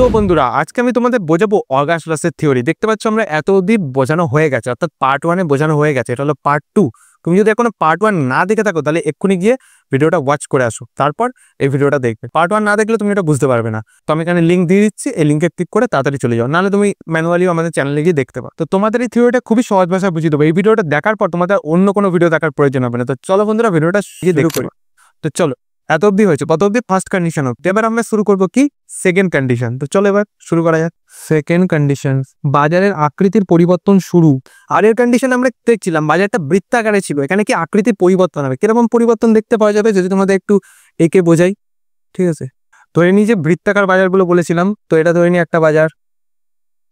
তো বন্ধুরা আজকে আমি তোমাদের বোঝাবো অগাস্ট লসের থিওরি। দেখতে পাচ্ছ আমরা এত অবধি বোঝানো হয়ে গেছে, অর্থাৎ পার্ট 1 বোঝানো হয়ে গেছে, এটা হলো পার্ট 2। তুমি যদি এখনো পার্ট 1 না দেখে থাকো তাহলে এক্ষুনি গিয়ে ভিডিওটা ওয়াচ করে আসো, তারপর এই ভিডিওটা দেখবে। পার্ট 1 না দেখলে তুমি এটা বুঝতে পারবে না। তো আমি এখানে লিঙ্ক দিয়ে দিচ্ছি, এই লিঙ্কে ক্লিক করে তাড়াতাড়ি চলে যাও, নাহলে তুমি ম্যানুয়ালি আমাদের চ্যানেলে গিয়ে দেখতে পাও। তো তোমাদের এই থিওরিটা খুবই সহজ ভাষায় বুঝিয়ে দেবো। এই ভিডিওটা দেখার পর তোমাদের অন্য কোনো ভিডিও দেখার প্রয়োজন হবে না। তো চলো বন্ধুরা ভিডিওটা শুরু করি। তো চলো, এত অব্দি হয়েছে, কত অব্দি ফার্স্ট কন্ডিশন অব্দি। এবার আমরা শুরু করবো কি সেকেন্ড কন্ডিশন। তো চলো এবার শুরু করা যাক। সেকেন্ড কন্ডিশন, বাজারের আকৃতির পরিবর্তন শুরু। আগের কন্ডিশন আমরা দেখছিলাম বাজারটা বৃত্তাকারে ছিল, এখানে কি আকৃতির পরিবর্তন হবে। কিরকম পরিবর্তন দেখতে পাওয়া যাবে যদি তোমাদের একটু একে বোঝাই, ঠিক আছে। ধরে নিই যে বৃত্তাকার বাজারগুলো বলেছিলাম, তো এটা ধরে নিই একটা বাজার,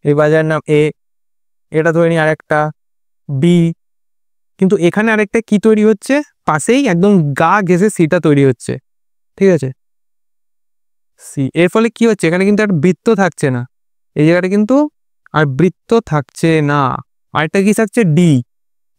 এই বাজারের নাম এ, এটা ধরে নিই আরেকটা বি, কিন্তু এখানে আরেকটা কি তৈরি হচ্ছে, পাশেই একদম গা ঘেঁষে সিটা তৈরি হচ্ছে, ঠিক আছে, সি। এর ফলে কি হচ্ছে, এখানে কিন্তু একটা বৃত্ত থাকছে না, এই জায়গাটা কিন্তু আর বৃত্ত থাকছে না। আরেকটা কি থাকছে, ডি,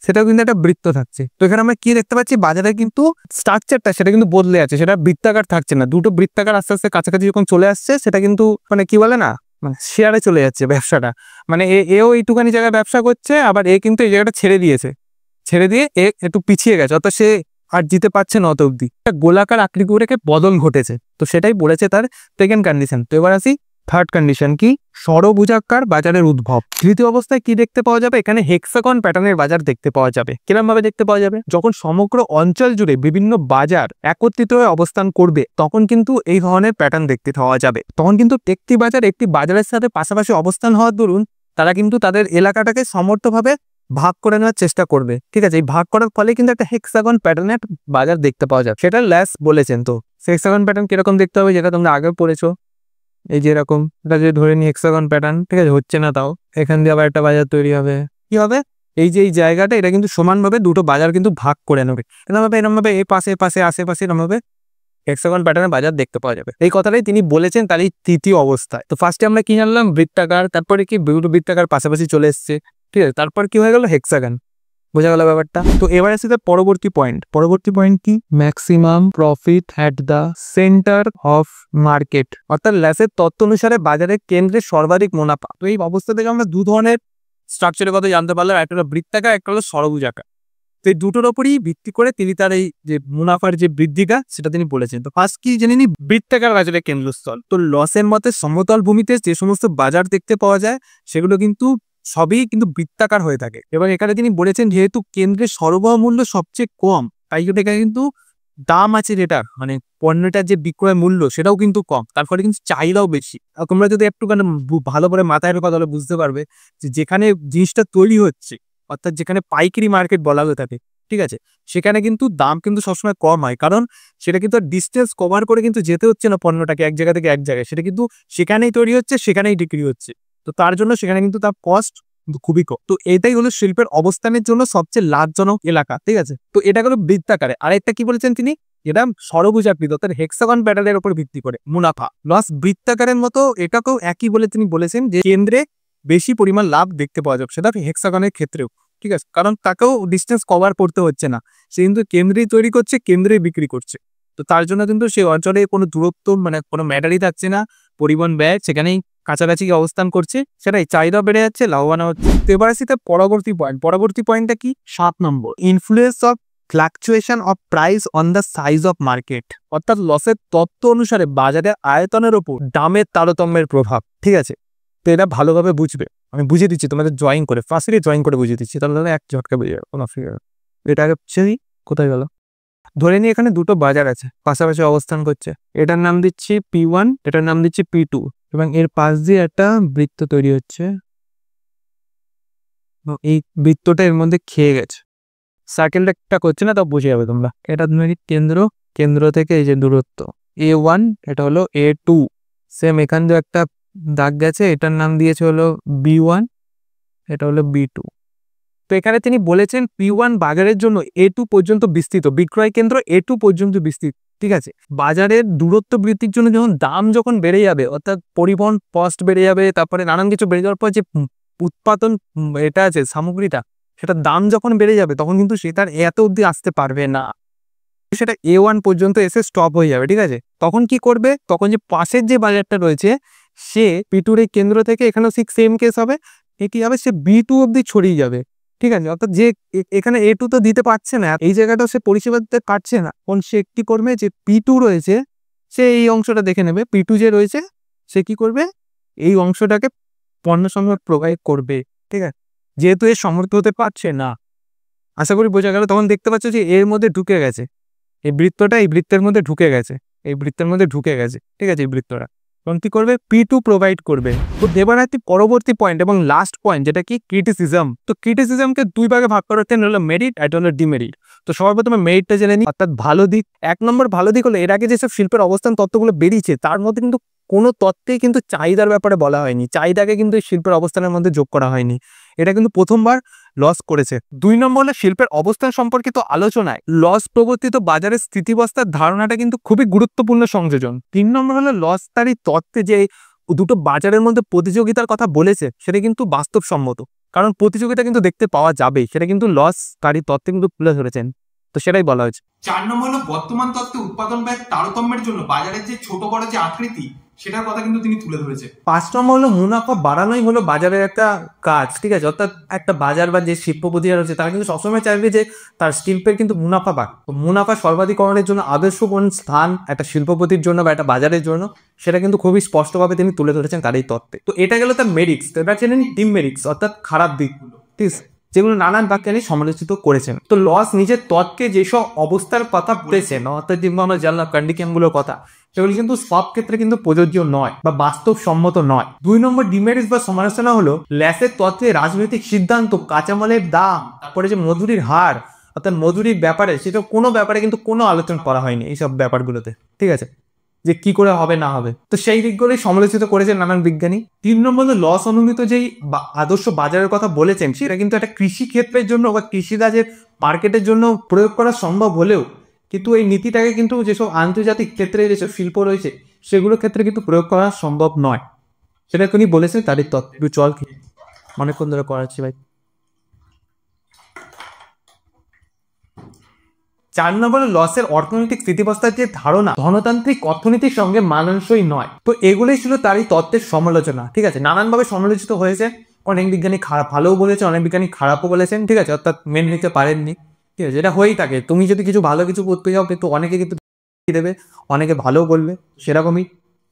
সেটাও কিন্তু একটা বৃত্ত থাকছে। তো এখানে আমরা কি দেখতে পাচ্ছি, বাজারে কিন্তু স্ট্রাকচারটা সেটা কিন্তু বদলে আছে, সেটা বৃত্তাকার থাকছে না। দুটো বৃত্তাকার আস্তে আস্তে কাছাকাছি যখন চলে আসছে, সেটা কিন্তু মানে কি বলে না, মানে শেয়ারে চলে যাচ্ছে ব্যবসাটা। মানে এও এইটুখানি জায়গায় ব্যবসা করছে, আবার এ কিন্তু এই জায়গাটা ছেড়ে দিয়েছে, ছেড়ে দিয়ে এ একটু পিছিয়ে গেছে, অর্থাৎ সে আর জিতে পারছে না অত অব্দি। গোলাকার আকৃতি রেখে বদল ঘটেছে, তো সেটাই বলেছে তার সেকেন্ড কন্ডিশন। তো এবার আসি থার্ড কন্ডিশন, কি ষড়ভুজাকার বাজারের উদ্ভব। তৃতীয় অবস্থায় কি দেখতে পাওয়া যাবে, এখানে হেক্সাগন প্যাটার্নের বাজার দেখতে পাওয়া যাবে। কিরকম ভাবে দেখতে পাওয়া যাবে, যখন সমগ্র অঞ্চল জুড়ে বিভিন্ন বাজার একত্রিত হয়ে অবস্থান করবে তখন কিন্তু এই ধরনের প্যাটার্ন দেখতে পাওয়া যাবে। তখন কিন্তু একটি বাজার একটি বাজারের সাথে পাশাপাশি অবস্থান হওয়ার দরুন তারা কিন্তু তাদের এলাকাটাকে সমর্থভাবে ভাগ করে নেওয়ার চেষ্টা করবে, ঠিক আছে। এই ভাগ করার ফলে কিন্তু একটা হেক্সাগন প্যাটার্নের বাজার দেখতে পাওয়া যাবে, সেটা ল্যাস বলেছেন। তো হেক্সাগন প্যাটার্ন কিরকম দেখতে হবে, যেটা তোমরা আগে পড়েছো, এই যে এরকম, এটা যে ধরে নি হেক্সাগন প্যাটার্ন, ঠিক আছে, হচ্ছে না, তাও এখান দিয়ে আবার একটা বাজার তৈরি হবে। কি হবে, এই যে এই জায়গাটা এটা কিন্তু সমানভাবে দুটো বাজার কিন্তু ভাগ করে নেবে, এরকমভাবে এই পাশে পাশে আশেপাশে এরকমভাবে হেক্সাগন প্যাটার্নের বাজার দেখতে পাওয়া যাবে। এই কথাটাই তিনি বলেছেন তার এই তৃতীয় অবস্থায়। তো ফার্স্টে আমরা কি জানলাম, বৃত্তাকার, তারপরে কি দুটো বৃত্তাকার পাশাপাশি চলে এসছে, ঠিক আছে, তারপর কি হয়ে গেল, হেক্সাগন, বোঝা গেল ব্যাপারটা। তো এবার আসছে পরবর্তী পয়েন্ট। পরবর্তী পয়েন্ট কি, maximum profit at the centre of market, অর্থাৎ ল্যাসের তত্ত্ব অনুসারে বাজারের কেন্দ্রে সর্বাধিক মুনাফা। তো এই অবস্থা থেকে আমরা দু ধরনের স্ট্রাকচারের কথা জানতে পারলাম, একটা হলো বৃত্তাকার, একটা হলো ষড়ভুজাকার। তো এই দুটোর ওপরই ভিত্তি করে তিনি তার এই যে মুনাফার যে বৃদ্ধিকা সেটা তিনি বলেছেন। তো ফার্স্ট কি জেনে নি, বৃত্তাকার বাজারের কেন্দ্রস্থল। তো লসের মতে সমতল ভূমিতে যে সমস্ত বাজার দেখতে পাওয়া যায় সেগুলো কিন্তু সবই কিন্তু বৃত্তাকার হয়ে থাকে। এবং এখানে তিনি বলেছেন যেহেতু কেন্দ্রের সরবরাহ মূল্য সবচেয়ে কম, তাই এখানে কিন্তু দাম আছে যেটা মানে পণ্যটার যে বিক্রয় মূল্য সেটাও কিন্তু কম, তার ফলে কিন্তু চাহিদাও বেশি। আর তোমরা যদি একটু ভালো করে মাথায় রেখো তাহলে বুঝতে পারবে যে যেখানে জিনিসটা তৈরি হচ্ছে, অর্থাৎ যেখানে পাইকারি মার্কেট বলা হয়ে থাকে, ঠিক আছে, সেখানে কিন্তু দাম কিন্তু সবসময় কম হয়, কারণ সেটা কিন্তু ডিস্টেন্স কভার করে কিন্তু যেতে হচ্ছে না পণ্যটাকে এক জায়গা থেকে এক জায়গায়, সেটা কিন্তু সেখানেই তৈরি হচ্ছে, সেখানেই বিক্রি হচ্ছে। তো তার জন্য সেখানে কিন্তু তার কস্ট খুবই কম। তো এটাই হলো শিল্পের অবস্থানের জন্য সবচেয়ে লাভজনক এলাকা, ঠিক আছে। তো এটা হলো বৃত্তাকারে। আর একটা কি বলেছেন তিনি, এটা ষড়ভুজাকৃত, অর্থাৎ হেক্সাগন প্যাটার্নের উপর ভিত্তি করে মুনাফা লস বৃত্তাকারের মতো। এটাকেও একই বলে তিনি বলেছেন যে কেন্দ্রে বেশি পরিমাণ লাভ দেখতে পাওয়া যাবে, সেটা হেক্সাগনের ক্ষেত্রেও, ঠিক আছে, কারণ তাকেও ডিস্টেন্স কভার করতে হচ্ছে না, সে কিন্তু কেন্দ্রেই তৈরি করছে, কেন্দ্রেই বিক্রি করছে। তো তার জন্য কিন্তু সেই অঞ্চলে কোনো দূরত্ব মানে কোনো ম্যাটারই থাকছে না, পরিবহন ব্যয় সেখানেই কাছাকাছি অবস্থান করছে, সেটাই চাহিদা বেড়ে যাচ্ছে, লাভবান হচ্ছে। তো এবার আসি তার পরবর্তী পয়েন্ট। পরবর্তী পয়েন্টটা কি, 7 নম্বর, influence of fluctuation of price on the size of market, অর্থাৎ লসের তত্ত্ব অনুসারে বাজারের আয়তনের ওপর দামের তারতম্যের প্রভাব, ঠিক আছে। তো এটা ভালোভাবে বুঝবে, আমি বুঝিয়ে দিচ্ছি তোমাদের জয়েন করে, ফার্স্টে জয়েন করে বুঝিয়ে দিচ্ছি, তাহলে এক ঝটকা বুঝে যাবে কোনো অসুবিধা। এটা আগে সেই কোথায় গেল, ধরে নিই এখানে দুটো বাজার আছে পাশাপাশি অবস্থান করছে, এটার নাম দিচ্ছি P1, এটার নাম দিচ্ছি P2, এবং এর পাশ দিয়ে একটা বৃত্ত তৈরি হচ্ছে, এই বৃত্তটা এর মধ্যে খেয়ে গেছে, সার্কেলটা একটা করছে না, তাও বুঝে যাবে তোমরা। এটা কেন্দ্র, কেন্দ্র থেকে এই যে দূরত্ব A1, এটা হলো A2, সেম এখান দিয়ে একটা দাগ গেছে, এটার নাম দিয়েছে হলো B1, এটা হলো B2। তো এখানে তিনি বলেছেন P1 বাজারের জন্য A2 পর্যন্ত বিস্তৃত, বিক্রয় কেন্দ্র A2 পর্যন্ত বিস্তৃত, ঠিক আছে। বাজারের দূরত্ব বৃদ্ধির জন্য যখন দাম যখন বেড়ে যাবে, অর্থাৎ পরিবহন কস্ট বেড়ে যাবে, তারপরে নানান কিছু বেড়ে যাওয়ার পর যে উৎপাদন এটা আছে সামগ্রীটা, সেটার দাম যখন বেড়ে যাবে তখন কিন্তু সেটার এত অবধি আসতে পারবে না, সেটা A1 পর্যন্ত এসে স্টপ হয়ে যাবে, ঠিক আছে। তখন কি করবে, তখন যে পাশের যে বাজারটা রয়েছে সে P2 এর কেন্দ্র থেকে এখানেও ঠিক সেম কেস হবে, এটি হবে সে B2 অব্দি ছড়িয়ে যাবে, ঠিক আছে। অর্থাৎ যে এখানে A2 তো দিতে পারছে না, এই জায়গাটা সে পরিষেবা দিতে পারছে না, কোন সে কি করবে, যে P2 রয়েছে সে এই অংশটা দেখে নেবে, P2 যে রয়েছে সে কি করবে, এই অংশটাকে পণ্য সমূহ প্রোভাইড করবে, ঠিক আছে। যেহেতু এর সমর্থ হতে পারছে না, আশা করি বোঝা গেল। তখন দেখতে পাচ্ছ যে এর মধ্যে ঢুকে গেছে, এই বৃত্তটা এই বৃত্তের মধ্যে ঢুকে গেছে, এই বৃত্তের মধ্যে ঢুকে গেছে, ঠিক আছে। এই বৃত্তটা তখন কি করবে, P2 প্রোভাইড করবে। তো এবার একটি পরবর্তী পয়েন্ট এবং লাস্ট পয়েন্ট, যেটা কি ক্রিটিসিজম। তো ক্রিটিসিজমকে দুই ভাগে ভাগ করা হলো মেরিট আর হলো ডিমেরিট। তো সবার প্রথমে মেরিটটা জেনে নিই, অর্থাৎ ভালো দিক। 1 নম্বর ভালো দিক হলো এর আগে যেসব শিল্পের অবস্থান তত্ত্বগুলো বেরিয়েছে তার মধ্যে কিন্তু কোনো তত্ত্বেই কিন্তু চাহিদার ব্যাপারে বলা হয়নি, চাহিদাকে কিন্তু এই শিল্পের অবস্থানের মধ্যে যোগ করা হয়নি, এটা কিন্তু প্রথমবার লস করেছে। 2 নম্বর হলো শিল্পের অবস্থান সম্পর্কিত আলোচনায় লস প্রবর্তিত বাজারের স্থিতিবস্থার ধারণাটা কিন্তু খুবই গুরুত্বপূর্ণ সংযোজন। 3 নম্বর হলো লসকারী তত্ত্বে যে দুটো বাজারের মধ্যে প্রতিযোগিতার কথা বলেছে সেটা কিন্তু বাস্তবসম্মত, কারণ প্রতিযোগিতা কিন্তু দেখতে পাওয়া যাবে, সেটা কিন্তু লসকারী তত্ত্বে কিন্তু তুলে ধরেছেন, তো সেটাই বলা হয়েছে। 4 নম্বর হলো বর্তমান তত্ত্বে উৎপাদন ব্যয়ের তারতম্যের জন্য বাজারের যে ছোট বড় যে আকৃতি সেটার কথা কিন্তু তিনি তুলে ধরেছে। 5 নম্বর হলো মুনাফা বাড়ানোই হলো বাজারের একটা কাজ, ঠিক আছে। অর্থাৎ একটা বাজার বা যে শিল্পপতিরা রয়েছে তারা কিন্তু সবসময় চাইবে যে তার শিল্পের কিন্তু মুনাফা বাড়ে। তো মুনাফা সর্বাধিকরণের জন্য আদর্শ কোন স্থান একটা শিল্পপতির জন্য বা একটা বাজারের জন্য, সেটা কিন্তু খুবই স্পষ্টভাবে তিনি তুলে ধরেছেন তার এই তত্ত্বে। তো এটা গেল তার মেরিটস। এবার জেনে ডিমেরিটস, অর্থাৎ খারাপ দিকগুলো, ঠিক আছে, যেগুলো নানান বিজ্ঞানী সমালোচিত করেছেন। তো লস নিজের তত্ত্বে যেসব অবস্থার কথা বলেছেন, অর্থাৎ যেমন আমরা জানলাম কন্ডিশনগুলোর কথা, সেগুলো কিন্তু সব ক্ষেত্রে কিন্তু প্রযোজ্য নয় বা বাস্তবসম্মত নয়। 2 নম্বর ডিমেরিটস বা সমালোচনা হলো ল্যাসের তত্ত্বে রাজনৈতিক সিদ্ধান্ত, কাঁচামালের দাম, তারপরে যে মজুরির হার, অর্থাৎ মজুরির ব্যাপারে, সেটা কোনো ব্যাপারে কিন্তু কোনো আলোচনা করা হয়নি এইসব ব্যাপারগুলোতে, ঠিক আছে, যে কি করে হবে না হবে। তো সেই দিকগুলোই সমালোচিত করেছেন নানান বিজ্ঞানী। 3 নম্বর লস অনুমিত যেই আদর্শ বাজারের কথা বলেছেন সেটা কিন্তু একটা কৃষি ক্ষেত্রের জন্য বা কৃষিকাজের মার্কেটের জন্য প্রয়োগ করা সম্ভব হলেও কিন্তু এই নীতিটাকে কিন্তু যেসব আন্তর্জাতিক ক্ষেত্রে যেসব শিল্প রয়েছে সেগুলোর ক্ষেত্রে কিন্তু প্রয়োগ করা সম্ভব নয়, সেটা তিনি বলেছেন তাদের তত্ত্ব। চল কি অনেকক্ষণ ধরে করাচ্ছি ভাই। 4 নম্বর লসের অর্থনৈতিক স্থিতিবস্থার যে ধারণা ধনতান্ত্রিক অর্থনীতির সঙ্গে মানানসই নয়। তো এগুলোই ছিল তারই তত্ত্বের সমালোচনা, ঠিক আছে। নানানভাবে সমালোচিত হয়েছে, অনেক বিজ্ঞানী খারাপ ভালোও বলেছে, অনেক বিজ্ঞানী খারাপও বলেছেন, ঠিক আছে, অর্থাৎ মেনে নিতে পারেননি, ঠিক আছে। যেটা হয়েই থাকে, তুমি যদি কিছু ভালো কিছু করতে যাও কিন্তু অনেকে কিন্তু দেবে, অনেকে ভালোও বলবে, সেরকমই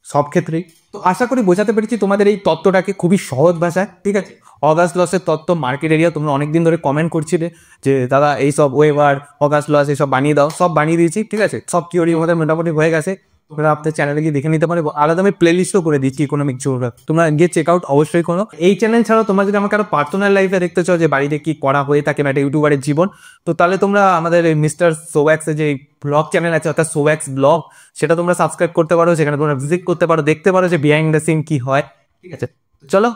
সব ক্ষেত্রেই। তো আশা করি বোঝাতে পেরেছি তোমাদের এই তত্ত্বটাকে খুবই সহজ ভাষায়, ঠিক আছে। অগাস্ট লসের তত্ত্ব, মার্কেট এরিয়া, তোমরা অনেকদিন ধরে কমেন্ট করছিলে যে দাদা এইসব ওয়েবার, অগাস্ট লস এইসব বানিয়ে দাও, সব বানিয়ে দিয়েছি, ঠিক আছে। সব থিওরি আমাদের মোটামুটি হয়ে গেছে, তোমরা আপনার চ্যানেলে গিয়ে দেখে নিতে পারো। আলাদা আমি প্লে লিস্টও করে দিচ্ছি ইকোনমিক জিওগ্রাফি, তোমরা গিয়ে চেক আউট অবশ্যই করো। এই চ্যানেল ছাড়াও তোমরা যদি আমাকে আরো পার্সোনাল লাইফে দেখতে চাও যে বাড়িতে কি করা হয়ে থাকে বা একটা ইউটিউবারের জীবন, তো তাহলে তোমরা আমাদের মিস্টার সোওয়াক্সের যে ব্লগ চ্যানেল আছে, অর্থাৎ সোওয়াক্স ব্লগ, সেটা তোমরা সাবস্ক্রাইব করতে পারো, সেখানে তোমরা ভিজিট করতে পারো, দেখতে পারো যে বিহাইন্ড দ্য সিন কি হয়, ঠিক আছে। চলো